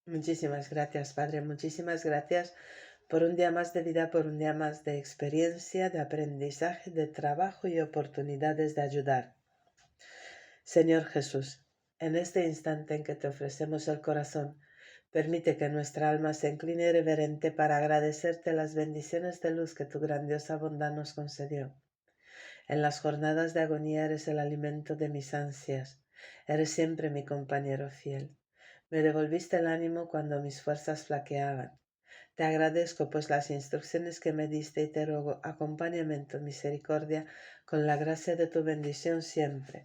Muchísimas gracias, Padre. Muchísimas gracias por un día más de vida, por un día más de experiencia, de aprendizaje, de trabajo y oportunidades de ayudar. Señor Jesús, en este instante en que te ofrecemos el corazón, permite que nuestra alma se incline reverente para agradecerte las bendiciones de luz que tu grandiosa bondad nos concedió. En las jornadas de agonía eres el alimento de mis ansias, eres siempre mi compañero fiel. Me devolviste el ánimo cuando mis fuerzas flaqueaban. Te agradezco pues las instrucciones que me diste y te ruego acompáñame en tu misericordia con la gracia de tu bendición siempre.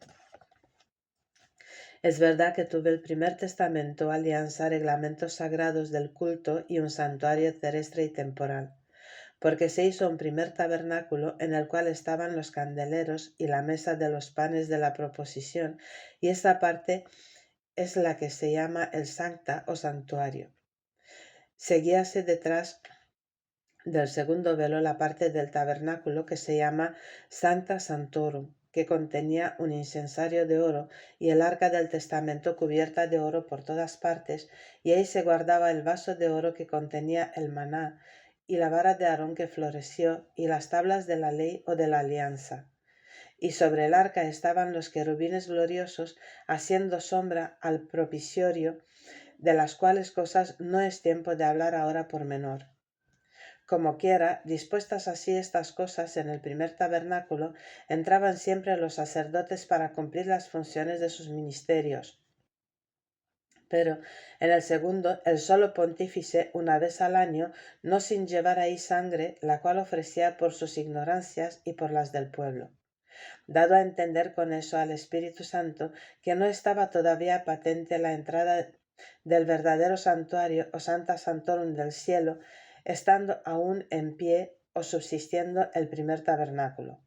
Es verdad que tuve el primer testamento, alianza, reglamentos sagrados del culto y un santuario terrestre y temporal, porque se hizo un primer tabernáculo en el cual estaban los candeleros y la mesa de los panes de la proposición, y esta parte es la que se llama el sancta o santuario. Seguíase detrás del segundo velo la parte del tabernáculo que se llama Sancta Sanctorum, que contenía un incensario de oro y el arca del testamento cubierta de oro por todas partes, y ahí se guardaba el vaso de oro que contenía el maná, y la vara de Aarón que floreció, y las tablas de la ley o de la alianza. Y sobre el arca estaban los querubines gloriosos, haciendo sombra al propiciatorio, de las cuales cosas no es tiempo de hablar ahora por menor. Como quiera, dispuestas así estas cosas en el primer tabernáculo, entraban siempre los sacerdotes para cumplir las funciones de sus ministerios. Pero en el segundo, el solo pontífice, una vez al año, no sin llevar ahí sangre, la cual ofrecía por sus ignorancias y por las del pueblo, dado a entender con eso al Espíritu Santo que no estaba todavía patente la entrada del verdadero santuario o Santa Santorum del cielo, estando aún en pie o subsistiendo el primer tabernáculo.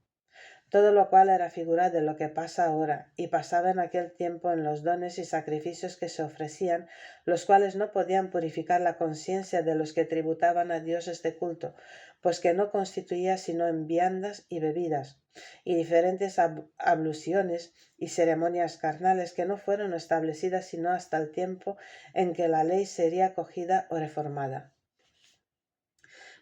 Todo lo cual era figura de lo que pasa ahora, y pasaba en aquel tiempo en los dones y sacrificios que se ofrecían, los cuales no podían purificar la conciencia de los que tributaban a Dios este culto, pues que no constituía sino en viandas y bebidas, y diferentes abluciones y ceremonias carnales que no fueron establecidas sino hasta el tiempo en que la ley sería cogida o reformada.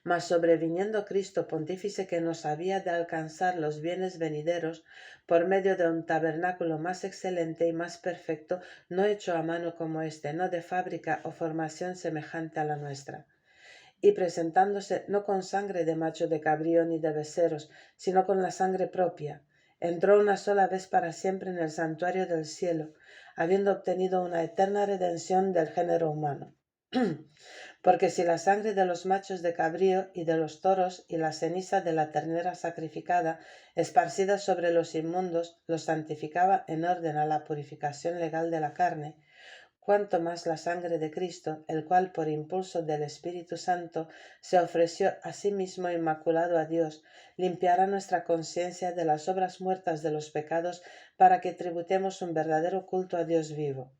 Mas sobreviniendo Cristo pontífice que nos había de alcanzar los bienes venideros por medio de un tabernáculo más excelente y más perfecto, no hecho a mano como este, no de fábrica o formación semejante a la nuestra, y presentándose no con sangre de macho de cabrío ni de becerros, sino con la sangre propia, entró una sola vez para siempre en el santuario del cielo, habiendo obtenido una eterna redención del género humano. Porque si la sangre de los machos de cabrío y de los toros y la ceniza de la ternera sacrificada, esparcida sobre los inmundos, los santificaba en orden a la purificación legal de la carne, cuanto más la sangre de Cristo, el cual por impulso del Espíritu Santo se ofreció a sí mismo inmaculado a Dios, limpiará nuestra conciencia de las obras muertas de los pecados para que tributemos un verdadero culto a Dios vivo.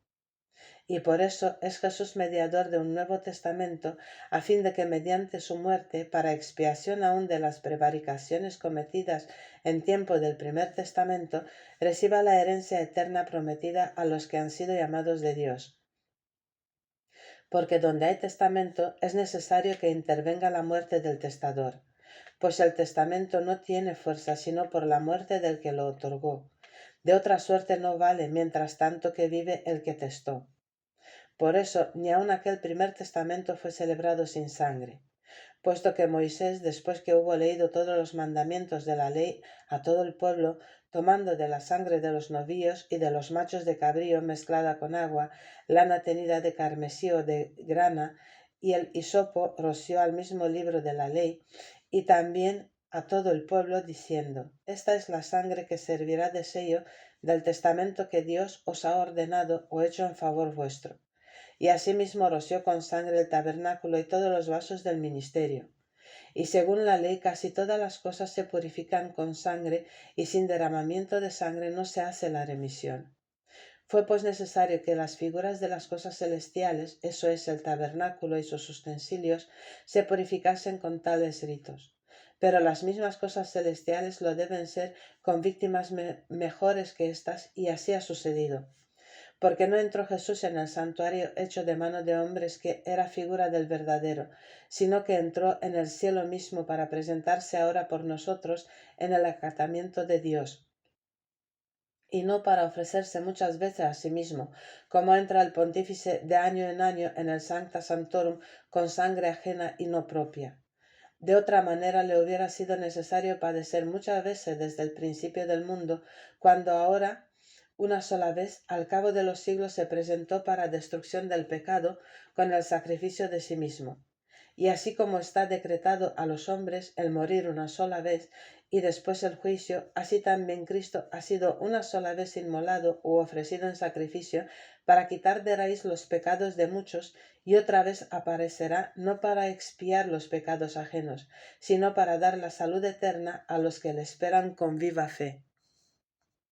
Y por eso es Jesús mediador de un nuevo testamento, a fin de que mediante su muerte, para expiación aún de las prevaricaciones cometidas en tiempo del primer testamento, reciba la herencia eterna prometida a los que han sido llamados de Dios. Porque donde hay testamento es necesario que intervenga la muerte del testador, pues el testamento no tiene fuerza sino por la muerte del que lo otorgó. De otra suerte no vale mientras tanto que vive el que testó. Por eso ni aun aquel primer testamento fue celebrado sin sangre, puesto que Moisés, después que hubo leído todos los mandamientos de la ley a todo el pueblo, tomando de la sangre de los novillos y de los machos de cabrío mezclada con agua, lana tenida de carmesí o de grana, y el hisopo, roció al mismo libro de la ley, y también a todo el pueblo, diciendo: Esta es la sangre que servirá de sello del testamento que Dios os ha ordenado o hecho en favor vuestro. Y asimismo roció con sangre el tabernáculo y todos los vasos del ministerio. Y según la ley casi todas las cosas se purifican con sangre, y sin derramamiento de sangre no se hace la remisión. Fue pues necesario que las figuras de las cosas celestiales, eso es el tabernáculo y sus utensilios, se purificasen con tales ritos. Pero las mismas cosas celestiales lo deben ser con víctimas mejores que éstas, y así ha sucedido. porque no entró Jesús en el santuario hecho de mano de hombres que era figura del verdadero, sino que entró en el cielo mismo para presentarse ahora por nosotros en el acatamiento de Dios, y no para ofrecerse muchas veces a sí mismo, como entra el pontífice de año en año en el Sancta Sanctorum con sangre ajena y no propia. De otra manera le hubiera sido necesario padecer muchas veces desde el principio del mundo, cuando ahora, una sola vez, al cabo de los siglos, se presentó para destrucción del pecado con el sacrificio de sí mismo. Y así como está decretado a los hombres el morir una sola vez y después el juicio, así también Cristo ha sido una sola vez inmolado u ofrecido en sacrificio para quitar de raíz los pecados de muchos, y otra vez aparecerá no para expiar los pecados ajenos, sino para dar la salud eterna a los que le esperan con viva fe.